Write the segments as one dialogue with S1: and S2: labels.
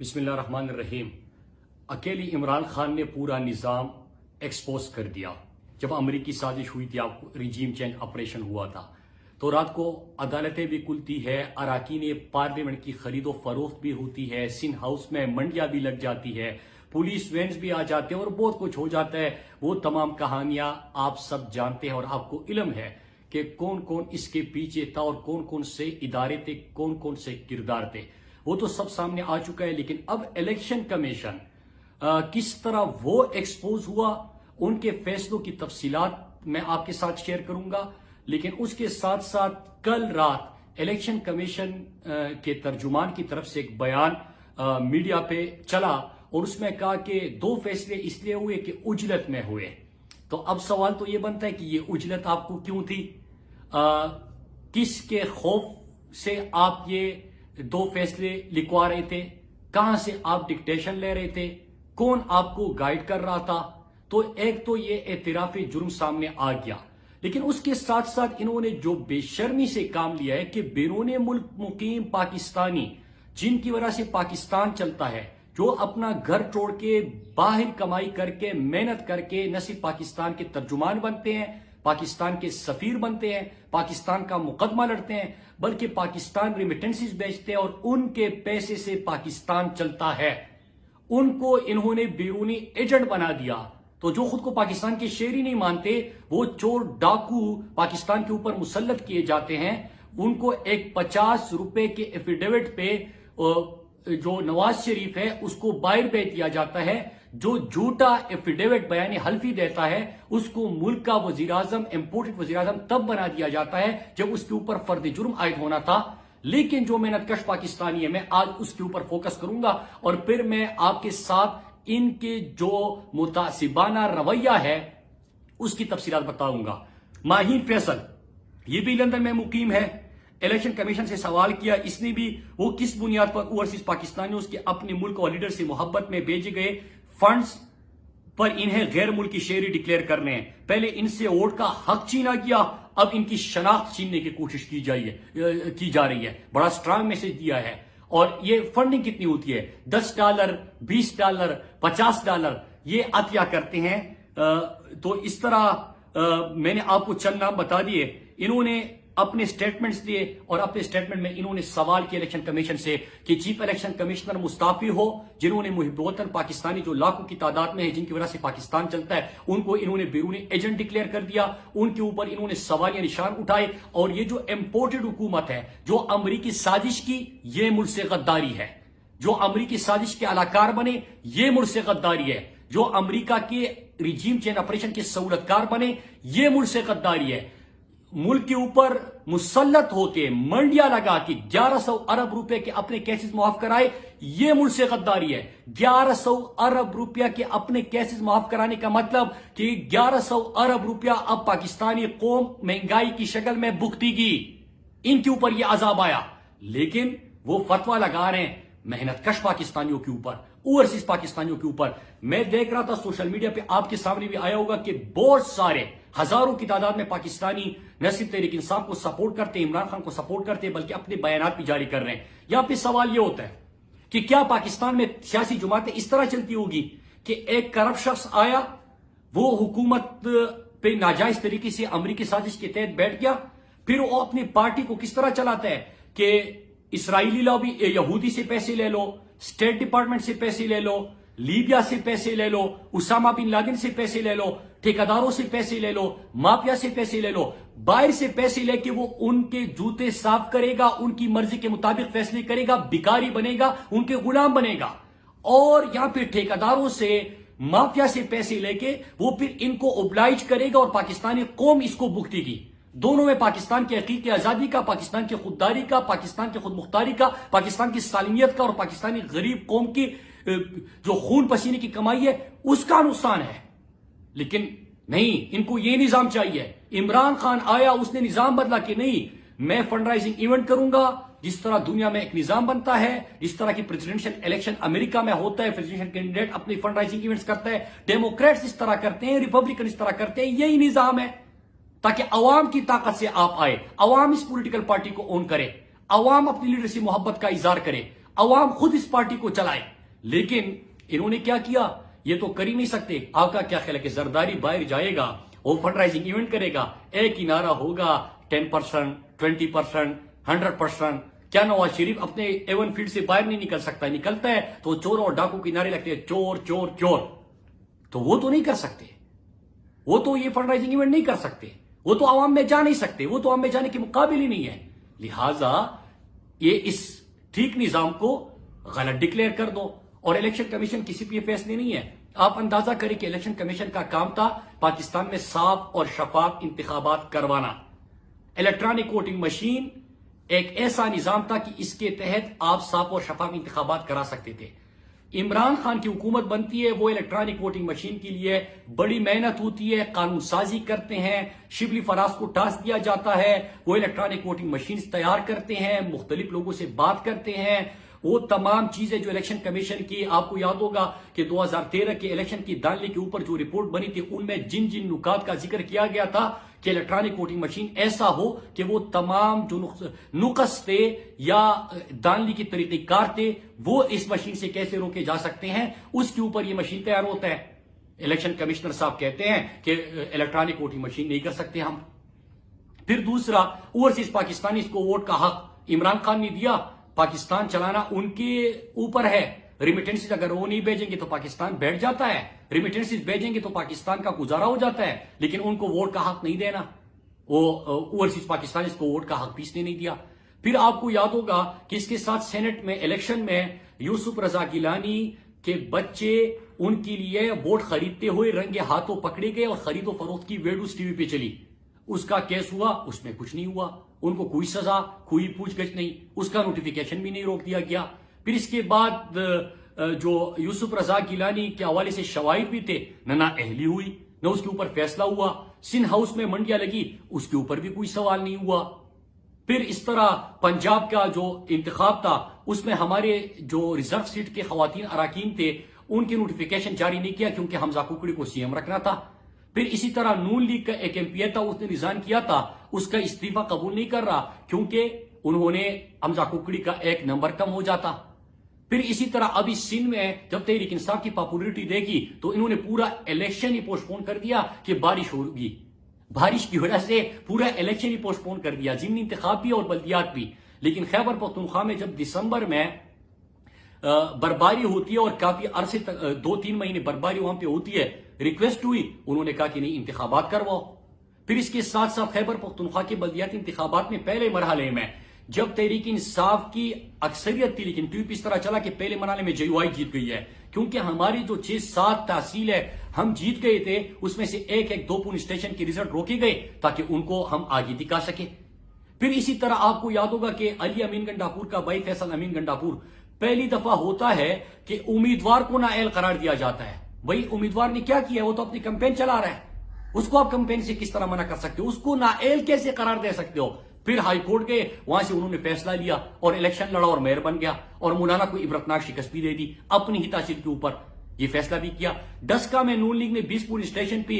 S1: बिस्मिल्लाहिर्रहमानिर्रहीम। अकेली इमरान खान ने पूरा निज़ाम एक्सपोज कर दिया। जब अमरीकी साजिश हुई थी, आपको रिजीम चेंज ऑपरेशन हुआ था, तो रात को अदालतें भी खुलती है, अराकीन पार्लियामेंट की खरीदो फरोख्त भी होती है, सिंध हाउस में मंडियां भी लग जाती है, पुलिस वैन्स भी आ जाते हैं और बहुत कुछ हो जाता है। वो तमाम कहानियां आप सब जानते हैं और आपको इल्म है कि कौन कौन इसके पीछे था और कौन कौन से इदारे थे, कौन कौन से किरदार थे। वो तो सब सामने आ चुका है। लेकिन अब इलेक्शन कमीशन किस तरह वो एक्सपोज हुआ, उनके फैसलों की तफसीलात मैं आपके साथ शेयर करूंगा। लेकिन उसके साथ साथ कल रात इलेक्शन कमीशन के तर्जुमान की तरफ से एक बयान मीडिया पे चला और उसमें कहा कि दो फैसले इसलिए हुए कि उजलत में हुए। तो अब सवाल तो ये बनता है कि ये उजलत आपको क्यों थी, किसके खौफ से आप ये दो फैसले लिखवा रहे थे, कहां से आप डिक्टेशन ले रहे थे, कौन आपको गाइड कर रहा था। तो एक तो ये एतराफी जुर्म सामने आ गया, लेकिन उसके साथ साथ इन्होंने जो बेशर्मी से काम लिया है कि बैरून मुल्क मुकीम पाकिस्तानी, जिनकी वजह से पाकिस्तान चलता है, जो अपना घर छोड़ के बाहर कमाई करके मेहनत करके न सिर्फ पाकिस्तान के तर्जुमान बनते हैं, पाकिस्तान के सफीर बनते हैं, पाकिस्तान का मुकदमा लड़ते हैं, बल्कि पाकिस्तान रिमिटेंसेस बेचते हैं और उनके पैसे से पाकिस्तान चलता है, उनको इन्होंने बैरूनी एजेंट बना दिया। तो जो खुद को पाकिस्तान के शेर ही नहीं मानते, वो चोर डाकू पाकिस्तान के ऊपर मुसल्लत किए जाते हैं। उनको एक 50 रुपए के एफिडेविट पे जो नवाज शरीफ है उसको बाहर भेज दिया जाता है। जो झूठा एफिडेविट बयान हल्फी देता है उसको मुल्क का वजीर आजम, इंपोर्टेड वजीर आजम तब बना दिया जाता है जब उसके ऊपर फर्द जुर्म आयद होना था। लेकिन जो मेहनतकश पाकिस्तानी है, मैं आज उसके ऊपर फोकस करूंगा और फिर मैं आपके साथ इनके जो मुतासिबाना रवैया है उसकी तफसीलात बताऊंगा। माहीन फैसल, ये भी लंदन में मुकीम है। इलेक्शन कमीशन से सवाल किया इसने भी, वो किस बुनियाद पर ओवरसीज पाकिस्तानियों के अपने मुल्क और लीडर से मोहब्बत में भेजे गए फंड्स पर इन्हें गैर मुल्की शेयरी डिक्लेयर करने हैं। पहले इनसे वोट का हक छीना गया, अब इनकी शनाख्त छीनने की कोशिश की जा रही है। बड़ा स्ट्रांग मैसेज दिया है। और ये फंडिंग कितनी होती है, $10, $20, $50 ये अतिया करते हैं। तो इस तरह मैंने आपको चंद नाम बता दिए। इन्होंने अपने स्टेटमेंट्स दिए और अपने स्टेटमेंट में इन्होंने सवाल किया इलेक्शन कमीशन से कि चीफ इलेक्शन कमिश्नर मुस्ताफी हो, जिन्होंने मुहिब्बतन पाकिस्तानी जो लाखों की तादाद में है, जिनकी वजह से पाकिस्तान चलता है, उनको इन्होंने बैरूनी एजेंट डिक्लेयर कर दिया। उनके ऊपर इन्होंने सवालिया निशान उठाए। और ये जो इंपोर्टेड हुकूमत है, जो अमरीकी साजिश की, ये मुल्क से गद्दारी है। जो अमरीकी साजिश के अलाकार बने, ये मुल्क से गद्दारी है। जो अमरीका के रिजीम चेंज ऑपरेशन के सहूलतकार बने, ये मुल्क से गद्दारी है। मुल्क के ऊपर मुसल्लत होके मंडियां लगा के 1100 अरब रुपए के अपने केसेस माफ कराए, ये मुल्क से गद्दारी है। 1100 अरब रुपया के अपने केसेस माफ कराने का मतलब कि 1100 अरब रुपया अब पाकिस्तानी कौम महंगाई की शक्ल में भुगतेगी। इनके ऊपर यह अजाब आया, लेकिन वो फतवा लगा रहे हैं मेहनतकश पाकिस्तानियों के ऊपर, ओवरसीज पाकिस्तानियों के ऊपर। मैं देख रहा था सोशल मीडिया पे, आपके सामने भी आया होगा कि बहुत सारे हजारों की तादाद में पाकिस्तानी न सिर्फ तहरीक इंसाफ को सपोर्ट करते, इमरान खान को सपोर्ट करते, बल्कि अपने बयानात भी जारी कर रहे हैं। यहां पे सवाल यह होता है कि क्या पाकिस्तान में सियासी जमातें इस तरह चलती होगी कि एक करप्ट शख्स आया, वो हुकूमत पे नाजायज तरीके से अमरीकी साजिश के तहत बैठ गया, फिर वो अपनी पार्टी को किस तरह चलाता है कि इसराइली लॉबी, यहूदी से पैसे ले लो, स्टेट डिपार्टमेंट से पैसे ले लो, लीबिया से पैसे ले लो, उसामा बिन लादेन से पैसे ले लो, ठेकेदारों से पैसे ले लो, माफिया से पैसे ले लो, बाहर से पैसे लेके वो उनके जूते साफ करेगा, उनकी मर्जी के मुताबिक फैसले करेगा, भिखारी बनेगा, उनके गुलाम बनेगा। और यहां पे ठेकेदारों से, माफिया से पैसे लेके वो फिर इनको ओब्लाइज करेगा और पाकिस्तानी कौम इसको भुगतेगी। दोनों में पाकिस्तान की हकीकी आजादी का, पाकिस्तान की खुददारी का, पाकिस्तान की खुद मुख्तारी का, पाकिस्तान की सालिमियत का और पाकिस्तानी गरीब कौम की जो खून पसीने की कमाई है उसका नुकसान है। लेकिन नहीं, इनको ये निजाम चाहिए। इमरान खान आया, उसने निजाम बदला कि नहीं, मैं फंड राइजिंग इवेंट करूंगा जिस तरह दुनिया में एक निजाम बनता है, जिस तरह की प्रेसिडेंशियल इलेक्शन अमेरिका में होता है, प्रेसिडेंशियल कैंडिडेट अपनी फंड राइजिंग इवेंट्स करता है, डेमोक्रेट्स इस तरह करते हैं, रिपब्लिकन इस तरह करते हैं। यही निजाम है ताकि अवाम की ताकत से आप आए, अवाम इस पॉलिटिकल पार्टी को ओन करे, अवाम अपनी लीडर से मोहब्बत का इजहार करे, अवाम खुद इस पार्टी को चलाए। लेकिन इन्होंने क्या किया, ये तो कर ही नहीं सकते। आपका क्या ख्याल है कि जरदारी बाहर जाएगा, वो फंड राइजिंग इवेंट करेगा, एक ही नारा होगा 10%, 20%, 100%। क्या नवाज शरीफ अपने एवन फील्ड से बाहर नहीं निकल सकता? निकलता है तो चोर और डाकू के नारे लगते हैं, चोर चोर चोर। तो वो तो नहीं कर सकते, वो तो ये फंड राइजिंग इवेंट नहीं कर सकते, वो तो आवाम में जा नहीं सकते, वो तो आवाम में जाने के मुकाबिल ही नहीं है। लिहाजा ये इस ठीक निजाम को गलत डिक्लेयर कर दो। और इलेक्शन कमीशन किसी पे फैसले नहीं है। आप अंदाजा करें कि इलेक्शन कमीशन का काम था पाकिस्तान में साफ और शफाफ इंतखाबात करवाना। इलेक्ट्रॉनिक वोटिंग मशीन एक ऐसा निजाम था कि इसके तहत आप साफ और शफाफ इंतखाबात करा सकते थे। इमरान खान की हुकूमत बनती है, वो इलेक्ट्रॉनिक वोटिंग मशीन के लिए बड़ी मेहनत होती है, कानून साजी करते हैं, शिबली फराज को टास्क दिया जाता है, वो इलेक्ट्रॉनिक वोटिंग मशीन तैयार करते हैं, मुख्तलिफ लोगों से बात करते हैं। वो तमाम चीजें जो इलेक्शन कमीशन की, आपको याद होगा कि 2013 के इलेक्शन की दानली के ऊपर जो रिपोर्ट बनी थी, उनमें जिन जिन नुकात का जिक्र किया गया था कि इलेक्ट्रॉनिक वोटिंग मशीन ऐसा हो कि वो तमाम जो नुकस थे या दानली के तरीक़ेकार थे, वो इस मशीन से कैसे रोके जा सकते हैं, उसके ऊपर ये मशीन तैयार होता है। इलेक्शन कमिश्नर साहब कहते हैं कि इलेक्ट्रॉनिक वोटिंग मशीन नहीं कर सकते हम। फिर दूसरा, ओवरसीज पाकिस्तानी को वोट का हक इमरान खान ने दिया। पाकिस्तान चलाना उनके ऊपर है। रिमिटेंसेस अगर वो नहीं भेजेंगे तो पाकिस्तान बैठ जाता है, रिमिटेंसेस भेजेंगे तो पाकिस्तान का गुजारा हो जाता है, लेकिन उनको वोट का हक नहीं देना। वो ओवरसीज पाकिस्तानी को वोट का हक भी इसने नहीं दिया। फिर आपको याद होगा कि इसके साथ सेनेट में इलेक्शन में यूसुफ रजा गिलानी के बच्चे उनके लिए वोट खरीदते हुए रंगे हाथों पकड़े गए और खरीदो फरोख्त की वीडियोस टीवी पे चली। उसका केस हुआ, उसमें कुछ नहीं हुआ, उनको कोई सजा, कोई पूछगछ नहीं, उसका नोटिफिकेशन भी नहीं रोक दिया गया। फिर इसके बाद जो यूसुफ रजा गिलानी के हवाले से शवाहिद भी थे, ना अहली हुई, न उसके ऊपर फैसला हुआ। सिंध हाउस में मंडियां लगी, उसके ऊपर भी कोई सवाल नहीं हुआ। फिर इस तरह पंजाब का जो इंतखाब था, उसमें हमारे जो रिजर्व सीट के खवातीन अराकीन थे, उनके नोटिफिकेशन जारी नहीं किया क्योंकि हमजा कुकड़ी को सीएम रखना था। फिर इसी तरह नून लीग का एक एमपीए था, उसने रिजाइन किया था, उसका इस्तीफा कबूल नहीं कर रहा क्योंकि उन्होंने हमजा कुकड़ी का एक नंबर कम हो जाता। फिर इसी तरह अभी सिंध में जब तहरीक इंसाफ की पॉपुलरिटी देखी तो इन्होंने पूरा इलेक्शन ही पोस्टपोन कर दिया कि बारिश होगी। बारिश की वजह से पूरा इलेक्शन ही पोस्टपोन कर दिया, जिमनी इंतखाब भी और बल्दियात भी। लेकिन खैबर पख्तूनख्वा में जब दिसंबर में बर्फबारी होती है और काफी अरसे तक 2-3 महीने बर्फबारी वहां पे होती है, रिक्वेस्ट हुई, उन्होंने कहा कि नहीं, इंतखाबात करवाओ। फिर इसके साथ साथ खैबर पख्तूनख्वा के बल्दियाती इंतखाबात में पहले मरहले में जब तहरीक इंसाफ की अक्सरियत थी, लेकिन ट्यूब इस तरह चला कि पहले मरहले में जेयूआई जीत गई है, क्योंकि हमारी जो 6-7 तहसील है हम जीत गए थे, उसमें से एक 2 पुलिस स्टेशन के रिजल्ट रोके गए ताकि उनको हम आगे दिखा सके। फिर इसी तरह आपको याद होगा कि अली अमीन गंडापुर का भाई फैसल अमीन गंडापुर, पहली दफा होता है कि उम्मीदवार को नाअहल करार दिया जाता है। वही उम्मीदवार ने क्या किया, वो तो अपनी कैंपेन चला रहा है, उसको आप कैंपेन से किस तरह मना कर सकते हो, उसको नाअहल कैसे करार दे सकते हो। फिर हाई कोर्ट गए, वहां से उन्होंने फैसला लिया और इलेक्शन लड़ा और मेयर बन गया और मौलाना को इबरतनाक शिकस्त भी दे दी अपनी ही तहसील के ऊपर। ये फैसला भी किया। डस्का में नून लीग ने 20 पुलिस स्टेशन पे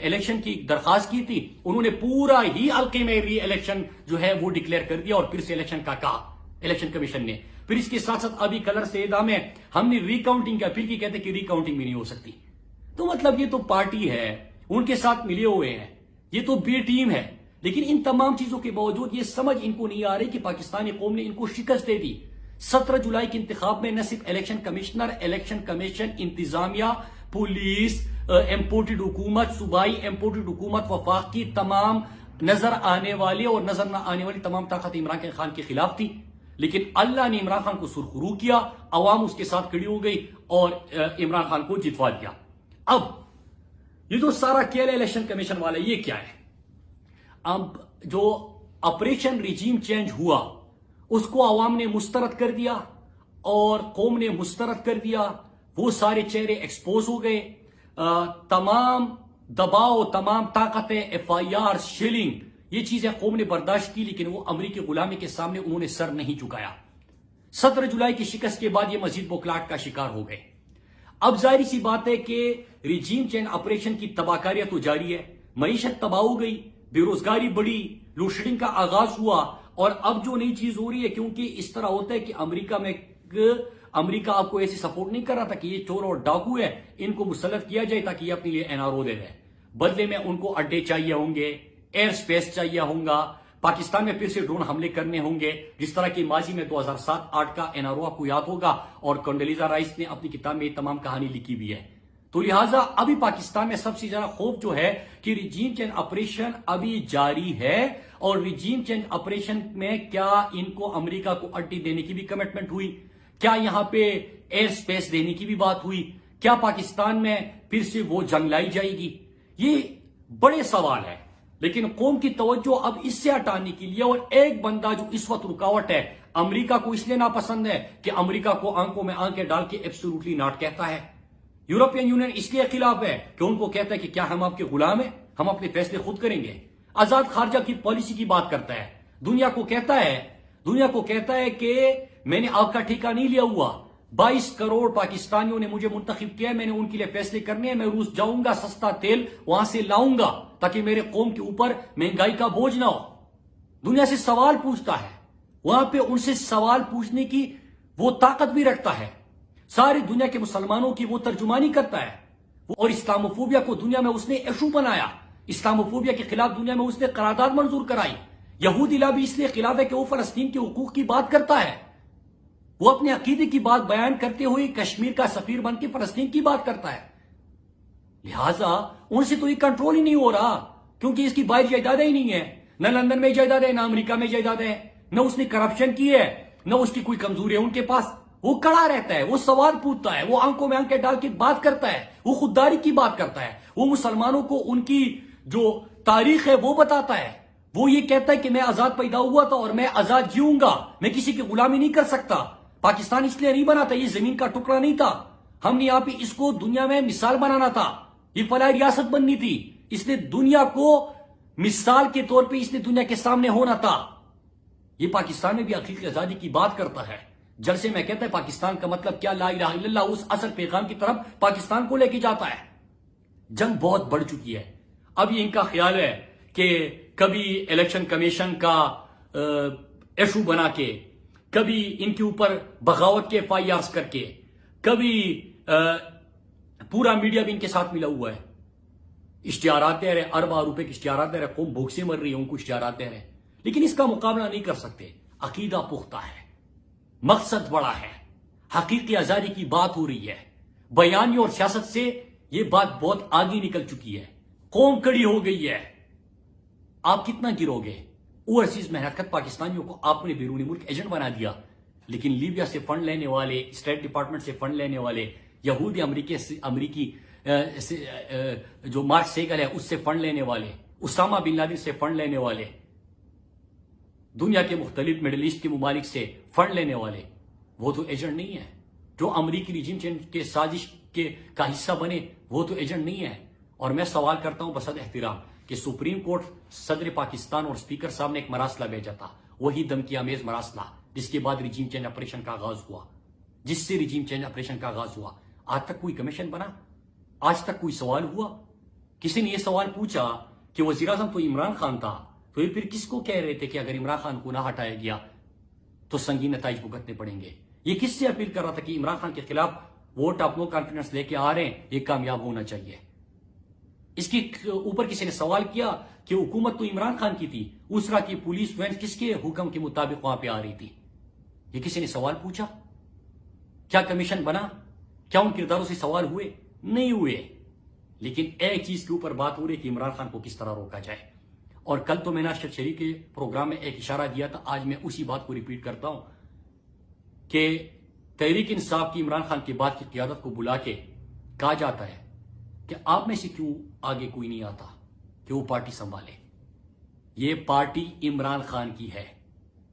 S1: इलेक्शन की दरखास्त की थी, उन्होंने पूरा ही हल्के में री इलेक्शन जो है वो डिक्लेयर कर दिया और फिर से इलेक्शन का कहा इलेक्शन कमीशन ने। फिर इसके साथ साथ अभी कलर सेदा में हमने रिकाउंटिंग की अपील की, कहते कि रिकाउंटिंग भी नहीं हो सकती। तो मतलब ये तो पार्टी है, उनके साथ मिले हुए हैं, ये तो बी टीम है, लेकिन इन तमाम चीजों के बावजूद ये समझ इनको नहीं आ रही कि पाकिस्तानी कौम ने इनको शिकस्त दे दी। 17 जुलाई के इंतखाब में न सिर्फ इलेक्शन कमिश्नर, इलेक्शन कमीशन, इंतजामिया, पुलिस, इम्पोर्टेड हुकूमत, सूबाई इम्पोर्टेड हुकूमत, वफाक की तमाम नजर आने वाली और नजर न आने वाली तमाम ताकत इमरान खान के खिलाफ थी, लेकिन अल्लाह ने इमरान खान को सुरखरू किया, अवाम उसके साथ खड़ी हो गई और इमरान खान को जितवा दिया। अब ये जो सारा खेल इलेक्शन कमीशन वाला, ये क्या है? अब जो ऑपरेशन रिजीम चेंज हुआ उसको अवाम ने मुस्तरद कर दिया और कौम ने मुस्तरद कर दिया, वो सारे चेहरे एक्सपोज हो गए, तमाम दबाव, तमाम ताकतें, FIR, शिलिंग, ये चीजें कौम ने बर्दाश्त की, लेकिन वो अमरीकी गुलामी के सामने उन्होंने सर नहीं झुकाया। 17 जुलाई की शिकस्त के बाद ये मजीद बोखलाहट का शिकार हो गए। अब जाहिर सी बात है कि रिजीम चेंज ऑपरेशन की तबाहकारियां तो जारी है, मईशत तबाह हो गई, बेरोजगारी बढ़ी, लोडशेडिंग का आगाज हुआ और अब जो नई चीज हो रही है, क्योंकि इस तरह होता है कि अमेरिका में अमेरिका आपको ऐसे सपोर्ट नहीं कर रहा था कि ये चोर और डाकू है, इनको मुसल्लत किया जाए ताकि ये अपने लिए एनआरओ दे दें। बदले में उनको अड्डे चाहिए होंगे, एयर स्पेस चाहिए होगा, पाकिस्तान में फिर से ड्रोन हमले करने होंगे, जिस तरह की माजी में 2007-8 का एनआरओ आपको याद होगा, और कंडोलीजा राइस ने अपनी किताब में तमाम कहानी लिखी भी है। तो लिहाजा अभी पाकिस्तान में सबसे ज्यादा खौफ जो है कि रिजीम चेंज ऑपरेशन अभी जारी है, और रिजीम चेंज ऑपरेशन में क्या इनको अमेरिका को अड्डे देने की भी कमिटमेंट हुई, क्या यहां पे एयर स्पेस देने की भी बात हुई, क्या पाकिस्तान में फिर से वो जंग लाई जाएगी, ये बड़े सवाल है। लेकिन कौम की तवज्जो अब इससे हटाने के लिए, और एक बंदा जो इस वक्त रुकावट है, अमेरिका को इसलिए नापसंद है कि अमेरिका को आंखों में आंखें डाल के एब्सोल्युटली नॉट कहता है। यूरोपियन यूनियन इसलिए खिलाफ है कि उनको कहता है कि क्या हम आपके गुलाम हैं, हम अपने फैसले खुद करेंगे। आजाद खारजा की पॉलिसी की बात करता है, दुनिया को कहता है कि मैंने आपका ठेका नहीं लिया हुआ, 22 करोड़ पाकिस्तानियों ने मुझे मुंतखब किया, मैंने उनके लिए फैसले करने हैं, मैं रूस जाऊंगा, सस्ता तेल वहां से लाऊंगा ताकि मेरे कौम के ऊपर महंगाई का बोझ ना हो। दुनिया से सवाल पूछता है, वहां पे उनसे सवाल पूछने की वो ताकत भी रखता है, सारी दुनिया के मुसलमानों की वो तर्जुमानी करता है। और इस्लामोफोबिया को दुनिया में उसने इशू बनाया, इस्लामोफोबिया के खिलाफ दुनिया में उसने करारदाद मंजूर कराई। यहूदी भी इसलिए खिलाफ है कि वो फलस्तीन के हुकूक की बात करता है, वो अपने अकीदे की बात बयान करते हुए कश्मीर का सफीर बन के फलस्तीन की बात करता है। लिहाजा उनसे तो ये कंट्रोल ही नहीं हो रहा, क्योंकि इसकी बाहर जायदादें ही नहीं है, न लंदन में जायदाद है, न अमेरिका में जायदाद है, न उसने करप्शन की है, न उसकी कोई कमजोरी है उनके पास। वो खड़ा रहता है, वो सवाल पूछता है, वो आंखों में आंखें डाल के बात करता है, वो खुददारी की बात करता है, वो मुसलमानों को उनकी जो तारीख है वो बताता है। वो ये कहता है कि मैं आजाद पैदा हुआ था और मैं आजाद जीऊंगा, मैं किसी की गुलामी नहीं कर सकता। पाकिस्तान इसलिए नहीं बना था, ये जमीन का टुकड़ा नहीं था, हमने यहां पे इसको दुनिया में मिसाल बनाना था, ये फलाई रियासत बननी थी, इसने दुनिया को मिसाल के तौर पे इसने दुनिया के सामने होना था। ये पाकिस्तान में भी हकीकी आजादी की बात करता है। जलसे में कहता है पाकिस्तान का मतलब क्या, ला इलाहा इल्लल्लाह, उस असल पैगाम की तरफ पाकिस्तान को लेके जाता है। जंग बहुत बढ़ चुकी है। अब ये इनका ख्याल है कि कभी इलेक्शन कमीशन का इशू बना के, कभी इनके ऊपर बगावत के एफआईआर करके, कभी पूरा मीडिया भी इनके साथ मिला हुआ है, इश्तिहारात दे रहे, अरबा रुपए के इश्तिहारात दे रहे, कौम भूख से मर रही है, उनको इश्तिहारात दे रहे, लेकिन इसका मुकाबला नहीं कर सकते। अकीदा पुख्ता है, मकसद बड़ा है, हकीकी आजादी की बात हो रही है, बयानी और सियासत से यह बात बहुत आगे निकल चुकी है, कौम कड़ी हो गई है। आप कितना गिरोगे? ओवरसीज में हरकत पाकिस्तानियों को आपने बैरूनी मुल्क एजेंट बना दिया, लेकिन लीबिया से फंड लेने वाले, स्टेट डिपार्टमेंट से फंड लेने वाले, यहूदी अमरीकी जो मार्क सेगल है उससे फंड लेने वाले, उसामा बिन लादेन से फंड लेने वाले, दुनिया के मुख्तलिफ मिडल ईस्ट के मुमालिक से फंड लेने वाले, वो तो एजेंट नहीं है। जो अमरीकी रिजीम चेंज के साजिश का हिस्सा बने वो तो एजेंट नहीं है। और मैं सवाल करता हूं बसद एहतराम कि सुप्रीम कोर्ट सदर पाकिस्तान और स्पीकर साहब ने एक मरासला भेजा था, वही धमकी आमेज मरासला, जिसके बाद रिजीम चेंज ऑपरेशन का आगाज हुआ, जिससे रिजीम चेंज ऑपरेशन का आगाज हुआ। आज तक कोई कमीशन बना? आज तक कोई सवाल हुआ? किसी ने यह सवाल पूछा कि वजीर आजम तो इमरान खान था, तो ये फिर किसको कह रहे थे कि अगर इमरान खान को ना हटाया गया तो संगीन नताइज भुगतने पड़ेंगे? ये किससे अपील कर रहा था कि इमरान खान के खिलाफ वोट आप नो कॉन्फिडेंस लेके आ रहे हैं, ये कामयाब होना चाहिए? इसके ऊपर किसी ने सवाल किया कि हुकूमत तो इमरान खान की थी, उसरा की पुलिस वैन किसके हुक्म के मुताबिक वहां पे आ रही थी? ये किसी ने सवाल पूछा? क्या कमीशन बना? क्या उन किरदारों से सवाल हुए? नहीं हुए। लेकिन एक चीज के ऊपर बात हो रही कि इमरान खान को किस तरह रोका जाए। और कल तो मैंने अशरफ शरीफ के प्रोग्राम में एक इशारा दिया था, आज मैं उसी बात को रिपीट करता हूं कि तहरीक इंसाफ की इमरान खान की बात की क़ियादत को बुला के कहा जाता है कि आप में से क्यों आगे कोई नहीं आता कि वो पार्टी संभाले। ये पार्टी इमरान खान की है,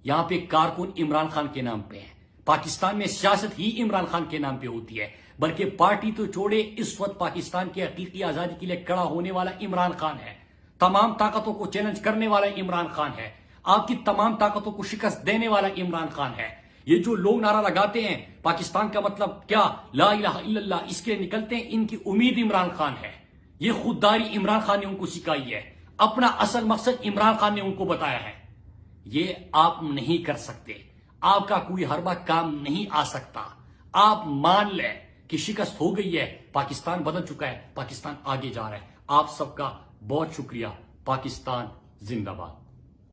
S1: यहां पे कारकुन इमरान खान के नाम पे है। पाकिस्तान में सियासत ही इमरान खान के नाम पे होती है, बल्कि पार्टी तो छोड़े, इस वक्त पाकिस्तान की हकीकी आजादी के लिए खड़ा होने वाला इमरान खान है, तमाम ताकतों को चैलेंज करने वाला इमरान खान है, आपकी तमाम ताकतों को शिकस्त देने वाला इमरान खान है। ये जो लोग नारा लगाते हैं पाकिस्तान का मतलब क्या, ला इलाहा इल्लल्लाह, इसके निकलते हैं, इनकी उम्मीद इमरान खान है। ये खुददारी इमरान खान ने उनको सिखाई है, अपना असल मकसद इमरान खान ने उनको बताया है। ये आप नहीं कर सकते। आपका कोई हरबा काम नहीं आ सकता। आप मान लें कि शिकस्त हो गई है, पाकिस्तान बदल चुका है, पाकिस्तान आगे जा रहा है। आप सबका बहुत शुक्रिया। पाकिस्तान जिंदाबाद।